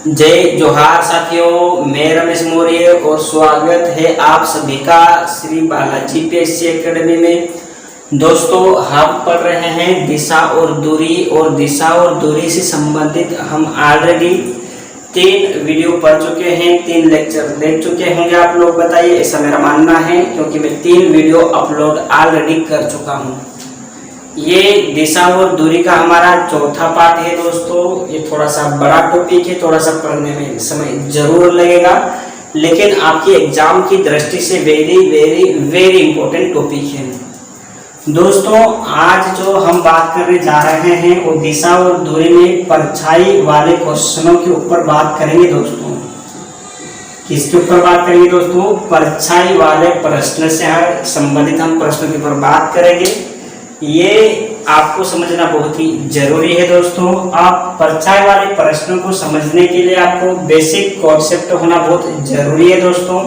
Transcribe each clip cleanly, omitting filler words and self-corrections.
जय जोहार साथियों, मैं रमेश मौर्य और स्वागत है आप सभी का श्री बालाजी पीएससी एकेडमी में। दोस्तों, हम पढ़ रहे हैं दिशा और दिशा और दूरी से संबंधित हम ऑलरेडी 3 वीडियो पढ़ चुके हैं, 3 लेक्चर देख चुके होंगे आप लोग। बताइए, ऐसा मेरा मानना है क्योंकि मैं 3 वीडियो अपलोड ऑलरेडी कर चुका हूँ। ये दिशा और दूरी का हमारा चौथा पार्ट है दोस्तों। ये थोड़ा सा बड़ा टॉपिक है, थोड़ा सा पढ़ने में समय जरूर लगेगा, लेकिन आपकी एग्जाम की दृष्टि से very very very important topic है दोस्तों। आज जो हम बात करने जा रहे हैं वो दिशा और दूरी में परछाई वाले क्वेश्चनों के ऊपर बात करेंगे दोस्तों। किसके ऊपर बात करेंगे दोस्तों? परछाई वाले प्रश्न से संबंधित हम प्रश्नों के ऊपर बात करेंगे। ये आपको समझना बहुत ही जरूरी है दोस्तों। आप परछाई वाले प्रश्नों को समझने के लिए आपको बेसिक कॉन्सेप्ट होना बहुत जरूरी है दोस्तों।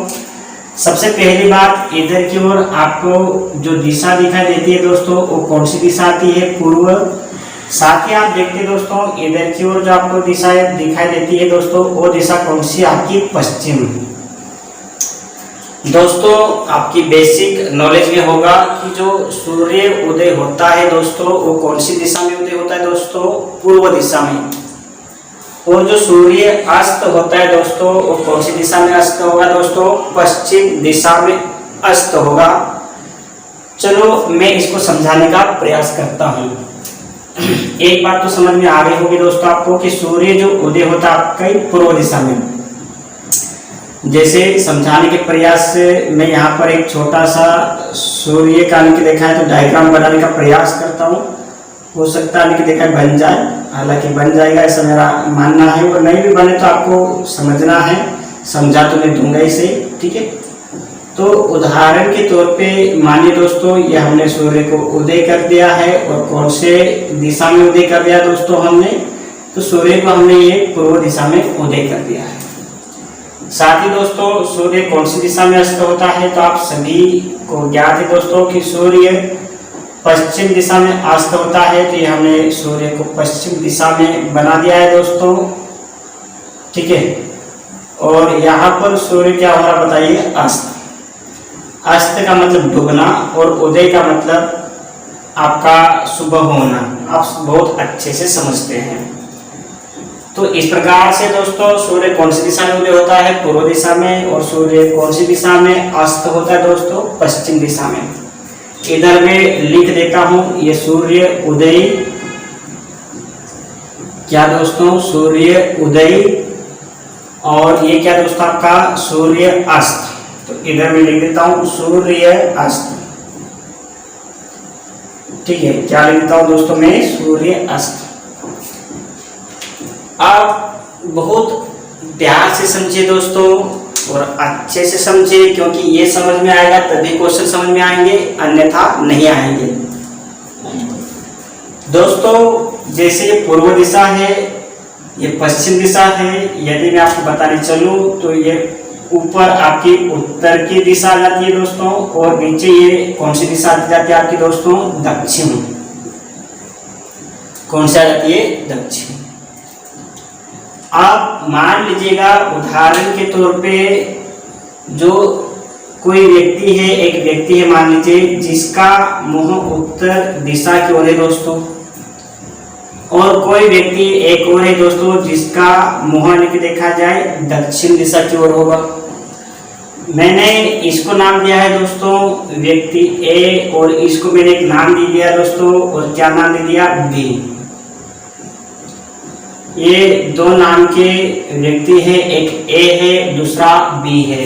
सबसे पहली बात, इधर की ओर आपको जो दिशा दिखाई देती है दोस्तों, वो कौन सी दिशा आती है? पूर्व। साथ ही आप देखते हैं दोस्तों, इधर की ओर जो आपको दिशा दिखाई देती है दोस्तों, वो दिशा कौन सी आपकी? पश्चिम। दोस्तों, आपकी बेसिक नॉलेज में होगा कि जो सूर्य उदय होता है दोस्तों, वो कौन सी दिशा में उदय होता है दोस्तों? पूर्व दिशा में। और जो सूर्य अस्त होता है दोस्तों, वो कौन सी दिशा में अस्त होगा दोस्तों? पश्चिम दिशा में अस्त होगा। चलो, मैं इसको समझाने का प्रयास करता हूँ। एक बात तो समझ में आ गई होगी दोस्तों आपको कि सूर्य जो उदय होता है आपका पूर्व दिशा में। जैसे समझाने के प्रयास से मैं यहाँ पर एक छोटा सा सूर्य का लिख देखा है तो डायग्राम बनाने का प्रयास करता हूँ। हो सकता है कि देखा बन जाए, हालांकि बन जाएगा ऐसा मेरा मानना है। और नहीं भी बने तो आपको समझना है, समझा तो मैं दूंगा इसे, ठीक है। तो उदाहरण के तौर पे मानिए दोस्तों, ये हमने सूर्य को उदय कर दिया है। और कौन से दिशा में उदय कर दिया दोस्तों हमने? तो सूर्य को हमने ये पूर्व दिशा में उदय कर दिया है। साथ ही दोस्तों, सूर्य कौन सी दिशा में अस्त होता है? तो आप सभी को ज्ञात है दोस्तों कि सूर्य पश्चिम दिशा में अस्त होता है। तो ये हमने सूर्य को पश्चिम दिशा में बना दिया है दोस्तों, ठीक है। और यहाँ पर सूर्य क्या हो रहा बताइए? अस्त। अस्त का मतलब डूबना और उदय का मतलब आपका सुबह होना। आप बहुत अच्छे से समझते हैं। तो इस प्रकार से दोस्तों, सूर्य कौन सी दिशा में उदय होता है? पूर्व दिशा में। और सूर्य कौन सी दिशा में अस्त होता है दोस्तों? पश्चिम दिशा में। इधर मैं लिख देता हूं, ये सूर्य उदय, क्या दोस्तों? सूर्य उदय। और ये क्या दोस्तों आपका? सूर्य अस्त। तो इधर मैं लिख देता हूं सूर्य अस्त, ठीक है। क्या लिखता हूं दोस्तों मैं? सूर्य अस्त। आप बहुत ध्यान से समझिए दोस्तों और अच्छे से समझिए, क्योंकि ये समझ में आएगा तभी क्वेश्चन समझ में आएंगे, अन्यथा नहीं आएंगे दोस्तों। जैसे ये पूर्व दिशा है, ये पश्चिम दिशा है। यदि मैं आपको बताने चलूं तो ये ऊपर आपकी उत्तर की दिशा आ जाती है दोस्तों, और नीचे ये कौन सी दिशा आ जाती है आपकी दोस्तों? दक्षिण। कौन सी आ जाती है? दक्षिण। आप मान लीजिएगा उदाहरण के तौर पे, जो कोई व्यक्ति है, एक व्यक्ति है मान लीजिए, जिसका मुंह उत्तर दिशा की ओर है दोस्तों। और कोई व्यक्ति एक और है दोस्तों, जिसका मुंह लेके देखा जाए दक्षिण दिशा की ओर होगा। मैंने इसको नाम दिया है दोस्तों व्यक्ति ए, और इसको मैंने एक नाम दे दिया दोस्तों। और क्या नाम दे दिया? बी। ये 2 नाम के व्यक्ति हैं, एक ए है, दूसरा बी है।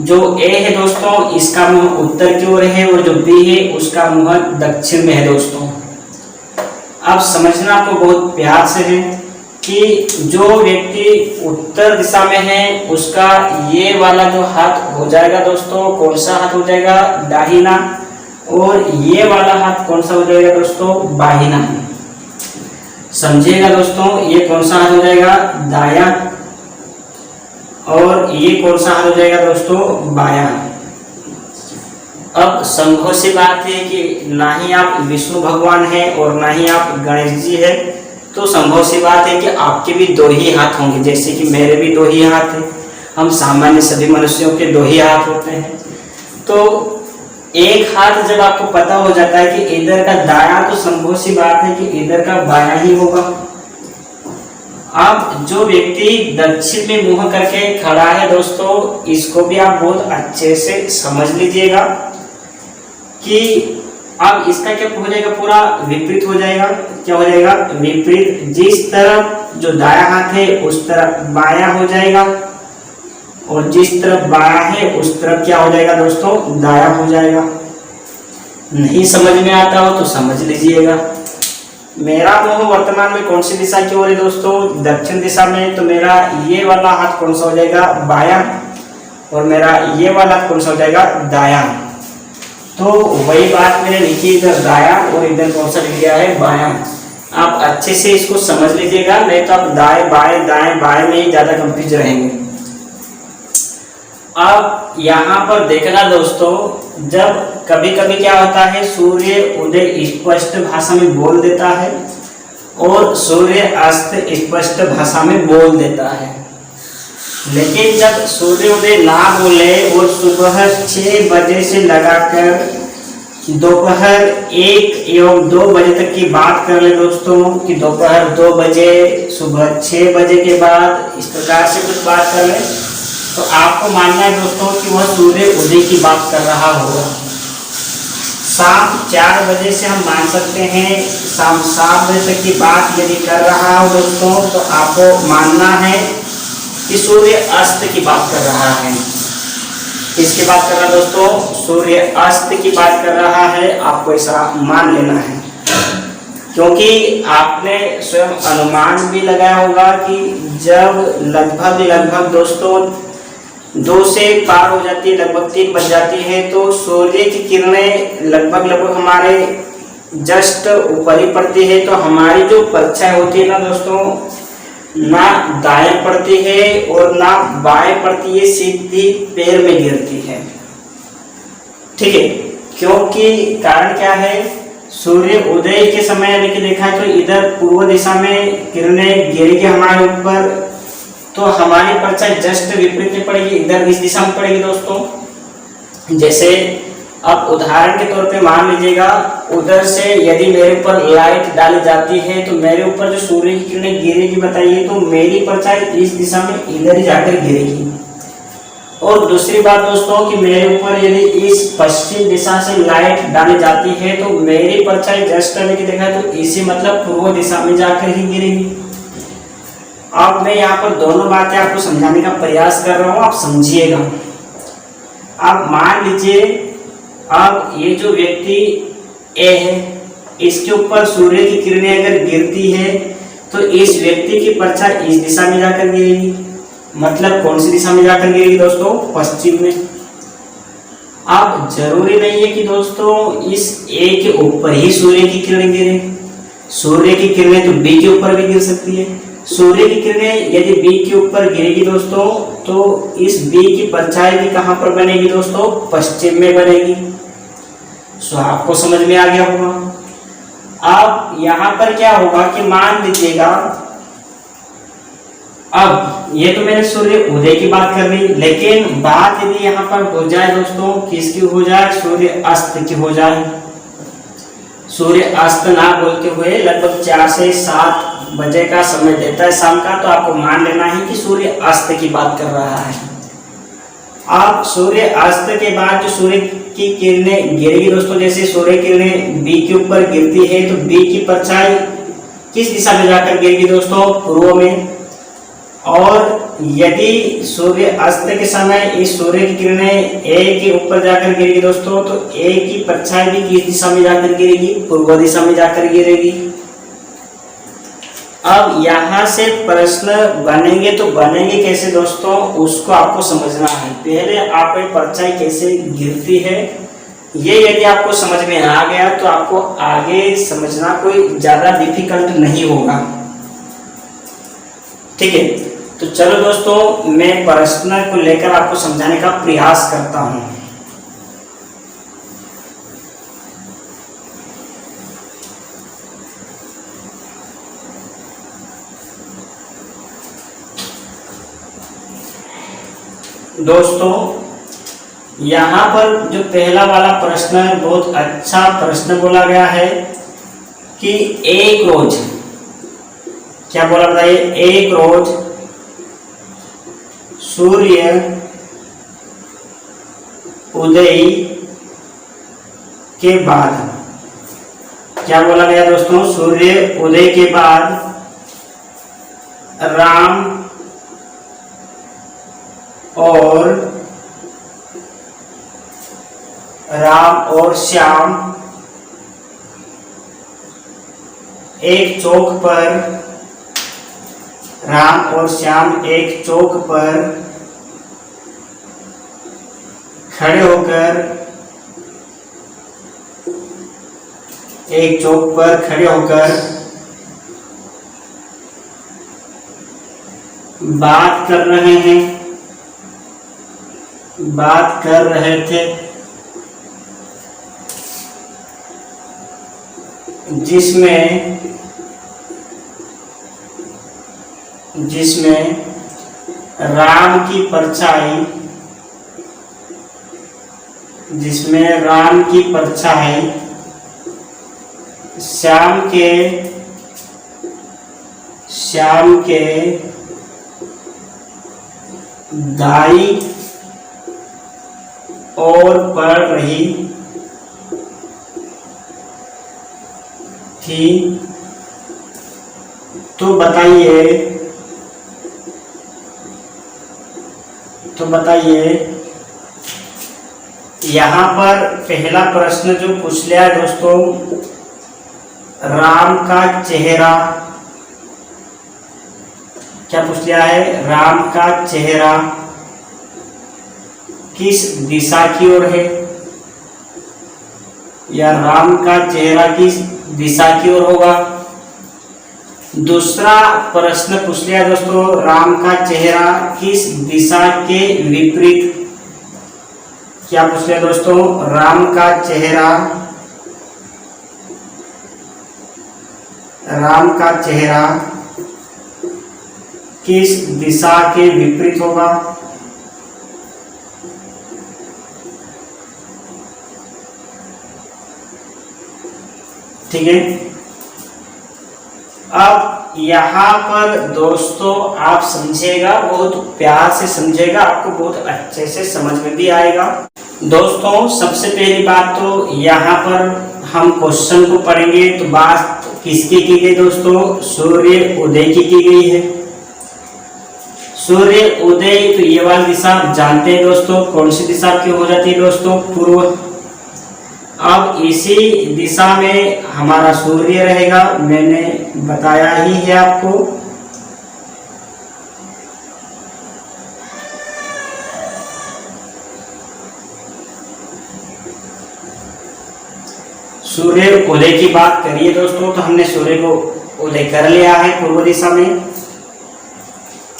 जो ए है दोस्तों, इसका मुंह उत्तर की ओर है, और जो बी है उसका मुंह दक्षिण में है दोस्तों। अब समझना आपको बहुत प्यार से है कि जो व्यक्ति उत्तर दिशा में है उसका ये वाला जो हाथ हो जाएगा दोस्तों, कौन सा हाथ हो जाएगा? दाहिना। और ये वाला हाथ कौन सा हो जाएगा दोस्तों? बाहिना। समझिएगा दोस्तों, ये कौन सा हाथ हो जाएगा? दाया। और ये कौन सा हाथ हो जाएगा दोस्तों? बाया। अब संभव सी बात है कि ना ही आप विष्णु भगवान हैं और ना ही आप गणेश जी हैं, तो संभव सी बात है कि आपके भी दो ही हाथ होंगे, जैसे कि मेरे भी दो ही हाथ हैं। हम सामान्य सभी मनुष्यों के दो ही हाथ होते हैं। तो एक हाथ जब आपको पता हो जाता है कि इधर का दायां, तो संभव सी बात है कि इधर का बायां ही होगा। अब जो व्यक्ति दक्षिण में मुंह करके खड़ा है दोस्तों, इसको भी आप बहुत अच्छे से समझ लीजिएगा कि अब इसका क्या हो जाएगा, पूरा विपरीत हो जाएगा। क्या हो जाएगा? विपरीत। जिस तरफ जो दायां हाथ है उस तरफ बायां हो जाएगा, और जिस तरफ बायां है उस तरफ क्या हो जाएगा दोस्तों? दायां हो जाएगा। नहीं समझ में आता हो तो समझ लीजिएगा। मेरा मुंह वर्तमान में कौन सी दिशा की ओर है दोस्तों? दक्षिण दिशा में। तो मेरा ये वाला हाथ कौन सा हो जाएगा? बायां। और मेरा ये वाला हाथ कौन सा हो जाएगा? दायां। तो वही बात मैंने लिखी, इधर दायां और इधर कौन सा लिख दिया है? बायां। आप अच्छे से इसको समझ लीजिएगा, नहीं तो आप दाएं बाएं में ही ज्यादा कंफ्यूज रहेंगे। अब यहाँ पर देखना दोस्तों, जब कभी कभी क्या होता है, सूर्य उदय स्पष्ट भाषा में बोल देता है और सूर्य अस्त स्पष्ट भाषा में बोल देता है। लेकिन जब सूर्योदय ना बोले और सुबह 6 बजे से लगाकर दोपहर 1 एवं 2 बजे तक की बात कर ले दोस्तों, कि दोपहर 2 बजे, सुबह 6 बजे के बाद, इस प्रकार से कुछ बात कर ले, तो आपको मानना है दोस्तों कि वह सूर्य उदय की बात कर रहा होगा। शाम 4 बजे से हम मान सकते हैं शाम 7 बजे तक की बात यदि कर रहा हो दोस्तों, तो आपको मानना है कि सूर्य अस्त की बात कर रहा है। किसकी बात कर रहा है दोस्तों? सूर्य अस्त की बात कर रहा है। आपको ऐसा मान लेना है, क्योंकि आपने स्वयं अनुमान भी लगाया होगा कि जब लगभग दोस्तों 2 से पार हो जाती है, लगभग 3 बज जाती है, तो सूर्य की किरणें लगभग हमारे जस्ट ऊपर ही पड़ती है। तो हमारी जो परछाई होती है ना दोस्तों, ना दाएं पड़ती है और ना बाएं पड़ती है, सीधी पैर में गिरती है। ठीक है, क्योंकि कारण क्या है, सूर्य उदय के समय यानी कि देखा है तो इधर पूर्व दिशा में किरणें गिरेगी हमारे ऊपर, तो हमारी परछाई जस्ट विपरीत में पड़ेगी, इधर इस दिशा में पड़ेगी दोस्तों। जैसे अब उदाहरण के तौर पे मान लीजिएगा, उधर से यदि मेरे ऊपर लाइट डाली जाती है तो मेरे ऊपर जो सूर्य की किरणें गिरेगी, बताइए, तो मेरी परछाई इस दिशा में इधर ही जाकर गिरेगी। और दूसरी बात दोस्तों कि मेरे ऊपर यदि इस पश्चिम दिशा से लाइट डाली जाती है तो मेरी परछाई जस्ट अभी देखा तो इसी मतलब पूर्व दिशा में जाकर ही गिरेगी। अब मैं यहाँ पर दोनों बातें आपको समझाने का प्रयास कर रहा हूँ, आप समझिएगा। अब मान लीजिए, अब ये जो व्यक्ति ए है, इसके ऊपर सूर्य की किरणें अगर गिरती है तो इस व्यक्ति की परछाई इस दिशा में जाकर गिरेगी। मतलब कौन सी दिशा में जाकर गिरेगी दोस्तों? पश्चिम में। अब जरूरी नहीं है कि दोस्तों इस ए के ऊपर ही सूर्य की किरणें गिरे। सूर्य की किरणें तो बी के ऊपर भी गिर सकती है। सूर्य की किरणें यदि बी के ऊपर गिरेगी दोस्तों, तो इस बी की परछाई भी कहां पर बनेगी दोस्तों? पश्चिम में बनेगी। सो आपको समझ में आ गया होगा। अब यहाँ पर क्या होगा कि मान लीजिएगा, अब ये तो मैंने सूर्य उदय की बात कर ली, लेकिन बात यदि यहाँ पर हो जाए दोस्तों, किसकी हो जाए? सूर्य अस्त की हो जाए। सूर्य अस्त ना बोलते हुए लगभग 4 से 7 बजे का समय देता है शाम का, तो आपको मान लेना है कि सूर्य अस्त की बात कर रहा है। अब सूर्य अस्त के बाद जो सूर्य की किरणें गिरेगी दोस्तों, जैसे सूर्य किरणें बी के ऊपर गिरती है तो बी की परछाई किस दिशा में जाकर गिरेगी दोस्तों? पूर्व में। और यदि सूर्य अस्त के समय इस सूर्य की किरणें ए के ऊपर जाकर गिरेगी दोस्तों, तो ए की परछाई भी किस दिशा में जाकर गिरेगी? पूर्व दिशा में जाकर गिरेगी। अब यहाँ से प्रश्न बनेंगे, तो बनेंगे कैसे दोस्तों, उसको आपको समझना है। पहले आपकी परछाई कैसे गिरती है, ये यदि आपको समझ में आ गया तो आपको आगे समझना कोई ज्यादा डिफिकल्ट नहीं होगा। ठीक है, तो चलो दोस्तों, मैं प्रश्न को लेकर आपको समझाने का प्रयास करता हूं। दोस्तों यहाँ पर जो पहला वाला प्रश्न है बहुत अच्छा प्रश्न बोला गया है कि एक रोज, क्या बोला बताइए, एक रोज सूर्य उदय के बाद, क्या बोला गया दोस्तों, सूर्य उदय के बाद राम और श्याम एक चौक पर, राम और श्याम एक चौक पर खड़े होकर, एक चौक पर खड़े होकर बात कर रहे थे, जिसमें राम की परछाई, श्याम के दाई और पड़ रही थी। तो बताइए यहाँ पर पहला प्रश्न जो पूछ लिया है दोस्तों, राम का चेहरा, क्या पूछ लिया है, राम का चेहरा किस दिशा की ओर है, या राम का चेहरा किस दिशा की ओर होगा। दूसरा प्रश्न पूछ लिया दोस्तों, राम का चेहरा किस दिशा के विपरीत, क्या पूछ लिया दोस्तों, राम का चेहरा किस दिशा के विपरीत होगा। ठीक है, अब यहाँ पर दोस्तों आप समझेगा, बहुत प्यार से समझेगा, आपको बहुत अच्छे से समझ में भी आएगा। दोस्तों सबसे पहली बात तो यहाँ पर हम क्वेश्चन को पढ़ेंगे तो बात किसकी की गई दोस्तों, सूर्य उदय की गई है। सूर्य उदय, तो ये वाली दिशा जानते हैं दोस्तों, कौन सी दिशा की हो जाती है दोस्तों, पूर्व। अब इसी दिशा में हमारा सूर्य रहेगा, मैंने बताया ही है आपको। सूर्य उदय की बात करिए दोस्तों, तो हमने सूर्य को उदय कर लिया है पूर्व दिशा में।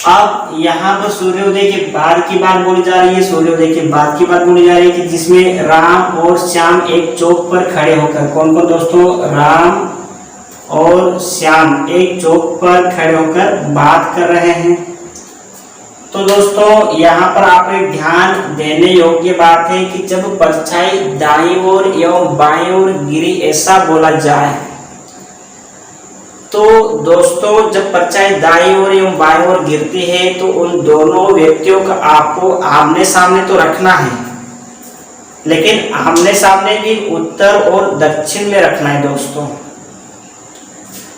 अब यहाँ पर सूर्योदय के बाद की बात बोली जा रही है, सूर्योदय के बाद की बात बोली जा रही है कि जिसमें राम और श्याम एक चौक पर खड़े होकर, कौन कौन दोस्तों, राम और श्याम एक चौक पर खड़े होकर बात कर रहे हैं। तो दोस्तों यहाँ पर आप एक ध्यान देने योग्य बात है कि जब परछाई दाईं ओर एवं बाईं ओर गिरी ऐसा बोला जाए, तो दोस्तों जब परछाई दाईं ओर एवं बाईं ओर गिरती है तो उन दोनों व्यक्तियों का आपको आमने सामने तो रखना है, लेकिन आमने सामने भी उत्तर और दक्षिण में रखना है दोस्तों।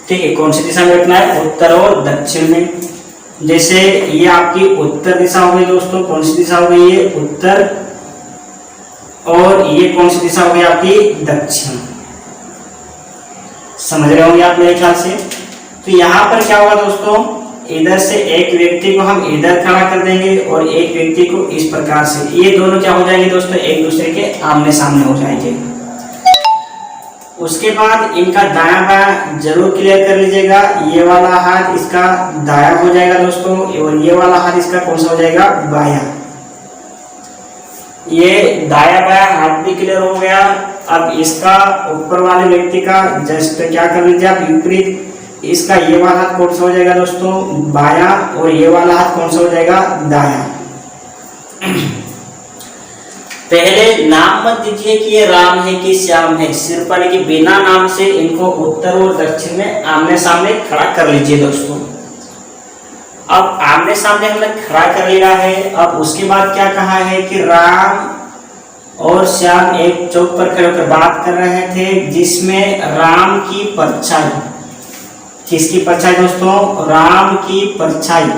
ठीक है, कौन सी दिशा में रखना है, उत्तर और दक्षिण में। जैसे ये आपकी उत्तर दिशा हो गई दोस्तों, कौन सी दिशा हो गई, ये उत्तर, और ये कौन सी दिशा हो गई आपकी, दक्षिण। समझ रहे होंगे आप मेरे ख्याल से। तो यहाँ पर क्या होगा दोस्तों, इधर से एक व्यक्ति को हम इधर खड़ा कर देंगे और एक व्यक्ति को इस प्रकार से, ये दोनों क्या हो जाएंगे दोस्तों, एक दूसरे के आमने सामने हो जाएंगे। उसके बाद इनका दायां बायां जरूर क्लियर कर लीजिएगा। ये वाला हाथ इसका दायां हो जाएगा दोस्तों, और ये वाला हाथ इसका कौन सा हो जाएगा, बायां। ये दायां बायां हाथ भी क्लियर हो गया। अब इसका ऊपर वाले व्यक्ति का जस्ट क्या कर लीजिए आप, विपरीत। इसका ये वाला हाथ कौन सा हो जाएगा दोस्तों, बायां, और ये वाला हाथ कौन सा हो जाएगा, दायां। पहले नाम मत दीजिए कि ये राम है कि श्याम है, सिर्फ यानी कि बिना नाम से इनको उत्तर और दक्षिण में आमने सामने खड़ा कर लीजिए दोस्तों। अब आमने सामने हमने खड़ा कर लिया है। अब उसके बाद क्या कहा है कि राम और श्याम एक चौक पर खड़े होकर बात कर रहे थे, जिसमें राम की परछाई, किसकी परछाई दोस्तों? राम की परछाई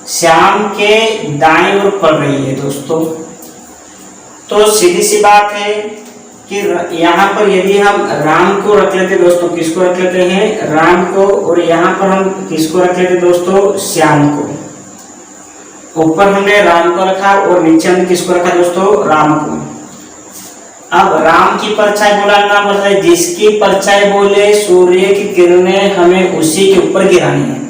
श्याम के दाएं ओर पड़ रही है दोस्तों। तो सीधी सी बात है कि यहाँ पर यदि हम राम को रख लेते दोस्तों, किसको रख लेते हैं? राम को। और यहाँ पर हम किसको रख लेते दोस्तों? श्याम को। ऊपर हमने राम को रखा और नीचे हमने किसको रखा दोस्तों? राम को। अब राम की परछाई बोलना पड़ता है, जिसकी परछाई बोले सूर्य की किरणें हमें उसी के ऊपर गिरानी है।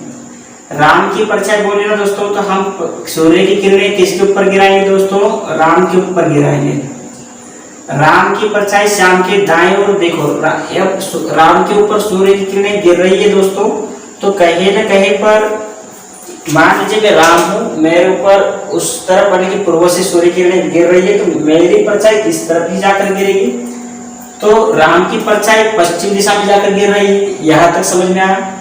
राम की परछाई बोले ना दोस्तों, तो हम सूर्य की किरणें किसके ऊपर गिराएंगे दोस्तों? राम के ऊपर गिराएंगे। राम की परछाई श्याम के दाएं ओर, देखो राम के ऊपर सूर्य की किरणें गिर रही है दोस्तों, तो कहीं न कहीं पर मान लीजिए मैं राम हूँ, मेरे ऊपर उस तरफ यानी कि पूर्व से सूर्य की किरणें गिर रही है, तो मेरी परछाई इस तरफ ही जाकर गिरेगी। तो राम की परछाई पश्चिम दिशा में जाकर गिर रही है। यहाँ तक समझ में आया?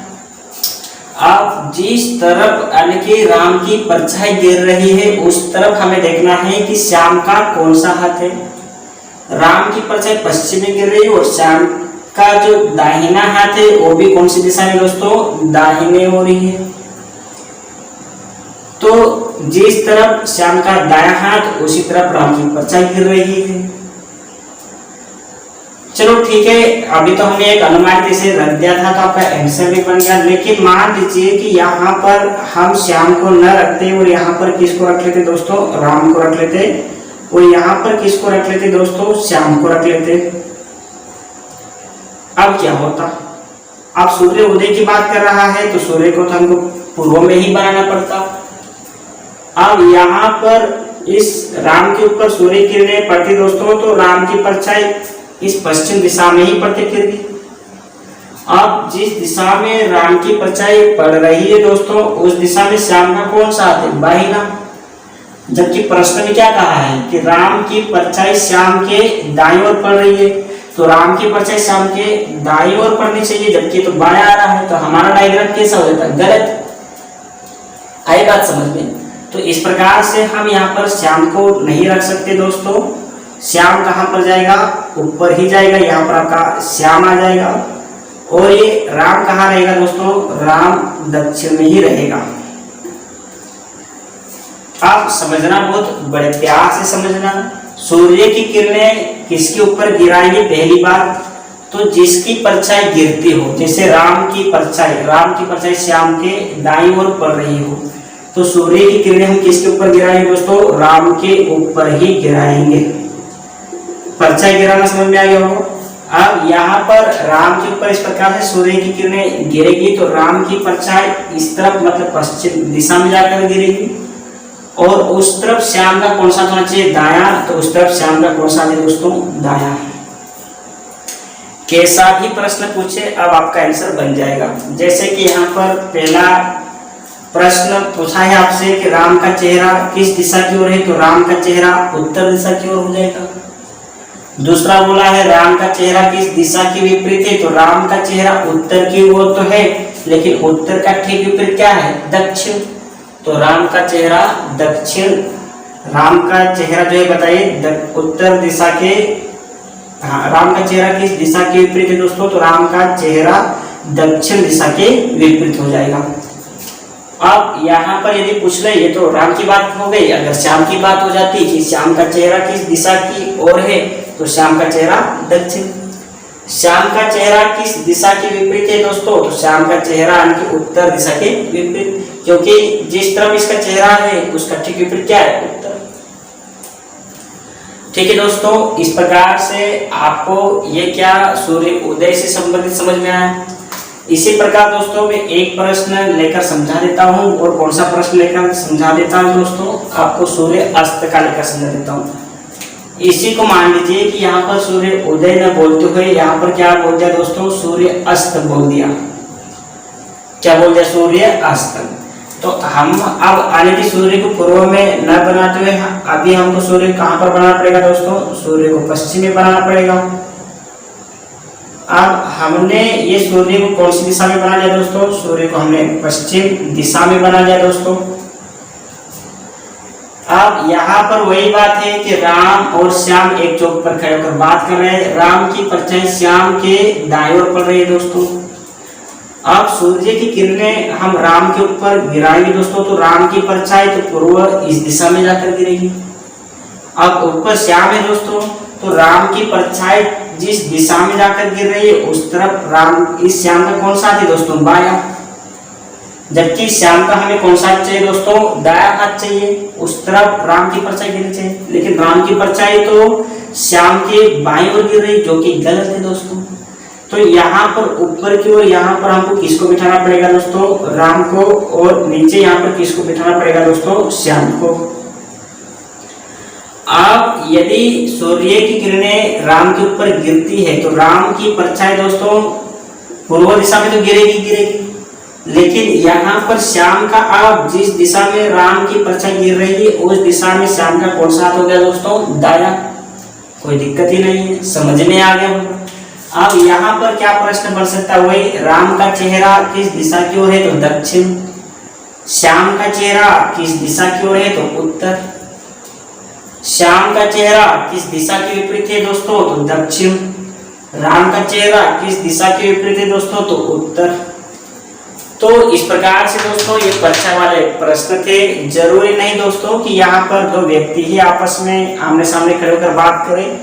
अब जिस तरफ यानी कि राम की परछाई गिर रही है, उस तरफ हमें देखना है कि श्याम का कौन सा हाथ है। राम की परछाई पश्चिम में गिर रही है और श्याम का जो दाहिना हाथ है वो भी कौन सी दिशा में दोस्तों? दाहिने ओर ही है। तो जिस तरफ श्याम का दायां हाथ, उसी तरफ राम की परछाई गिर रही है। चलो ठीक है, अभी तो हमने एक अनुमान जैसे रख दिया था, तो आपका आंसर भी बन गया। लेकिन मान लीजिए कि यहाँ पर हम श्याम को न रखते और यहाँ पर किसको रख लेते दोस्तों? राम को रख लेते। और यहाँ पर किसको रख लेते दोस्तों? श्याम को रख लेते। अब क्या होता? अब सूर्य उदय की बात कर रहा है, तो सूर्य को तो हमको पूर्व में ही बनाना पड़ता। अब यहाँ पर इस राम के ऊपर सूर्य की किरणें पड़ती दोस्तों, तो राम की परछाई इस पश्चिम दिशा में ही पड़ती फिर भी। अब जिस दिशा में राम की परछाई पड़ रही है दोस्तों, उस दिशा में श्याम का कौन सा हाथ है? बाहिना। जबकि प्रश्न में क्या कहा है कि राम की परछाई श्याम के दाईं ओर पड़ रही है, तो राम की परछाई श्याम के दाईं ओर पड़नी चाहिए, जबकि तो बायां आ रहा है। तो हमारा डायग्राम कैसा हो जाता है? गलत। आई बात समझ में? तो इस प्रकार से हम यहाँ पर श्याम को नहीं रख सकते दोस्तों। श्याम कहाँ पर जाएगा? ऊपर ही जाएगा। यहाँ पर आपका श्याम आ जाएगा। और ये राम कहाँ रहेगा दोस्तों? राम दक्षिण में ही रहेगा। आप समझना, बहुत बड़े प्यार से समझना। सूर्य की किरणें किसके ऊपर गिराएंगे? पहली बात तो जिसकी परछाई गिरती हो, जैसे राम की परछाई श्याम के दाईं ओर पड़ रही हो, तो सूर्य की किरणें हम किसके ऊपर गिराएंगे दोस्तों? राम के ऊपर ही गिराएंगे। परछाई गिराना समझ में आ गया होगा। अब यहाँ पर राम के ऊपर इस प्रकार से सूर्य की किरणें गिरेगी, तो राम की परछाई इस तरफ मतलब पश्चिम दिशा में जाकर गिरेगी। और उस तरफ श्याम का कौन सा होना चाहिए? दायां। तो उस तरफ श्याम का कौन सा है दोस्तों? दायां। कैसा भी प्रश्न पूछे, अब आपका आंसर बन जाएगा। जैसे कि यहाँ पर पहला प्रश्न पूछा है आपसे कि राम का चेहरा किस दिशा की ओर है, तो राम का चेहरा उत्तर दिशा की ओर हो जाएगा। दूसरा बोला है राम का चेहरा किस दिशा के विपरीत है, तो राम का चेहरा उत्तर की ओर तो है, लेकिन उत्तर का ठीक विपरीत क्या है? दक्षिण। तो राम का चेहरा दक्षिण। राम का चेहरा जो है बताइए उत्तर दिशा के, राम का चेहरा किस दिशा के विपरीत है दोस्तों? तो राम का चेहरा दक्षिण दिशा के विपरीत हो जाएगा। अब यहाँ पर यदि पूछ ले, ये तो राम की बात हो गई। अगर श्याम की बात हो जाती कि श्याम का चेहरा किस दिशा की ओर है, तो श्याम का चेहरा दक्षिण। श्याम का चेहरा किस दिशा के विपरीत है दोस्तों? तो श्याम का चेहरा यानी उत्तर दिशा के विपरीत, क्योंकि जिस तरफ इसका चेहरा है उसका ठीक विपरीत क्या है? उत्तर। ठीक है दोस्तों, इस प्रकार से आपको ये क्या सूर्य उदय से संबंधित समझ में आया। इसी प्रकार दोस्तों मैं एक प्रश्न लेकर समझा देता हूँ। और कौन सा प्रश्न लेकर समझा देता हूँ दोस्तों? आपको सूर्य अस्त का लेकर समझा देता हूँ। इसी को मान लीजिए कि यहाँ पर सूर्य उदय न बोलते हुए यहाँ पर क्या बोल दिया दोस्तों? सूर्य अस्त बोल दिया। क्या बोल दिया? सूर्य अस्त। तो हम अब आने की सूर्य को पूर्व में न बनाते हुए अभी हमको सूर्य कहाँ पर बनाना पड़ेगा दोस्तों? सूर्य को पश्चिम में बनाना पड़ेगा। अब हमने ये सूर्य को कौन सी दिशा में बना लिया दोस्तों? सूर्य को हमने पश्चिम दिशा में बना लिया दोस्तों। अब यहाँ पर वही बात है कि राम और श्याम एक चौक पर खड़े होकर बात कर रहे हैं। राम की परछाई श्याम के दाईं ओर पड़ रही है दोस्तों। अब सूर्य की किरणें हम राम के ऊपर गिराएंगे दोस्तों, तो राम की परछाई तो पूर्व इस दिशा में जाकर गिरेगी। अब ऊपर श्याम है दोस्तों, तो राम की परछाई जिस दिशा में जाकर गिर रही है उस तरफ राम, इस श्याम का कौन सा हाथ है दोस्तों? बायां। जबकि श्याम का हमें कौन सा हाथ चाहिए दोस्तों? दायां हाथ चाहिए, उस तरफ राम की परछाई गिरनी चाहिए। लेकिन राम की परछाई तो श्याम के बाईं ओर गिर रही, जो कि गलत है दोस्तों। तो यहाँ पर ऊपर की ओर यहाँ पर हमको किसको बिठाना पड़ेगा दोस्तों? राम को। और नीचे यहाँ पर किसको बिठाना पड़ेगा दोस्तों? श्याम को। अब यदि सूर्य की किरणें राम के ऊपर गिरती है तो राम की परछाई दोस्तों पूर्व दिशा में तो गिरेगी, लेकिन यहाँ पर श्याम का, अब जिस दिशा में राम की परछाई गिर रही है उस दिशा में श्याम का कौन सा हाथ हो गया दोस्तों? दायां। कोई दिक्कत ही नहीं है, समझ में आ गया होगा। अब यहाँ पर क्या प्रश्न बन सकता है? वही, राम का चेहरा किस दिशा की ओर है? तो दक्षिण। श्याम का चेहरा किस दिशा की ओर है? तो उत्तर। श्याम का चेहरा किस दिशा के विपरीत है दोस्तों? तो दक्षिण। राम का चेहरा किस दिशा के विपरीत है दोस्तों? तो उत्तर। तो इस प्रकार से दोस्तों ये परीक्षा वाले प्रश्न थे। जरूरी नहीं दोस्तों कि यहाँ पर दो व्यक्ति ही आपस में आमने सामने खड़े होकर बात करें।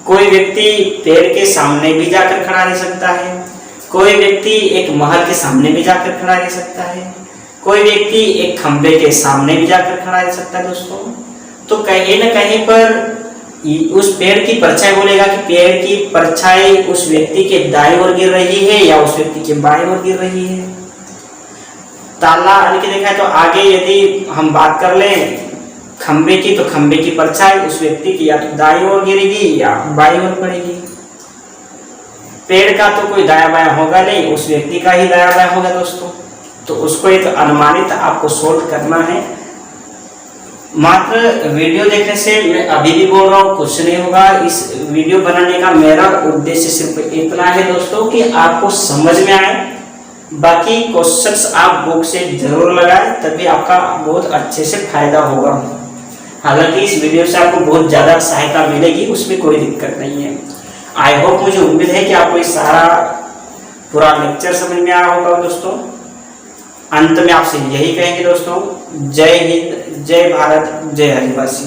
कोई व्यक्ति पेड़ के सामने भी जाकर खड़ा रह सकता है, कोई व्यक्ति एक महल के सामने भी जाकर खड़ा रह सकता है, कोई व्यक्ति एक खंबे के सामने भी जाकर खड़ा रह सकता है दोस्तों। तो कहीं न कहीं पर उस पेड़ की परछाई बोलेगा कि पेड़ की परछाई उस व्यक्ति के दाईं ओर गिर रही है या उस व्यक्ति के बाईं ओर गिर रही है। ताला लिख देखा है तो आगे यदि हम बात कर लें खंबे की, तो खंबे की परछाई उस व्यक्ति की या तो दाईं ओर गिरेगी या बाईं ओर पड़ेगी। पेड़ का तो कोई दाया बाया होगा नहीं, उस व्यक्ति का ही दाया बाया होगा दोस्तों। तो उसको एक अनुमानित आपको सोल्व करना है। मात्र वीडियो देखने से, मैं अभी भी बोल रहा हूँ, कुछ नहीं होगा। इस वीडियो बनाने का मेरा उद्देश्य सिर्फ इतना है दोस्तों कि आपको समझ में आए। बाकी क्वेश्चंस आप बुक से जरूर लगाएं, तभी आपका बहुत अच्छे से फायदा होगा। हालांकि इस वीडियो से आपको बहुत ज़्यादा सहायता मिलेगी, उसमें कोई दिक्कत नहीं है। आई होप, मुझे उम्मीद है कि आपको ये सारा पूरा लेक्चर समझ में आया होगा दोस्तों। अंत में आपसे यही कहेंगे दोस्तों, जय हिंद, जय भारत, जय आदिवासी।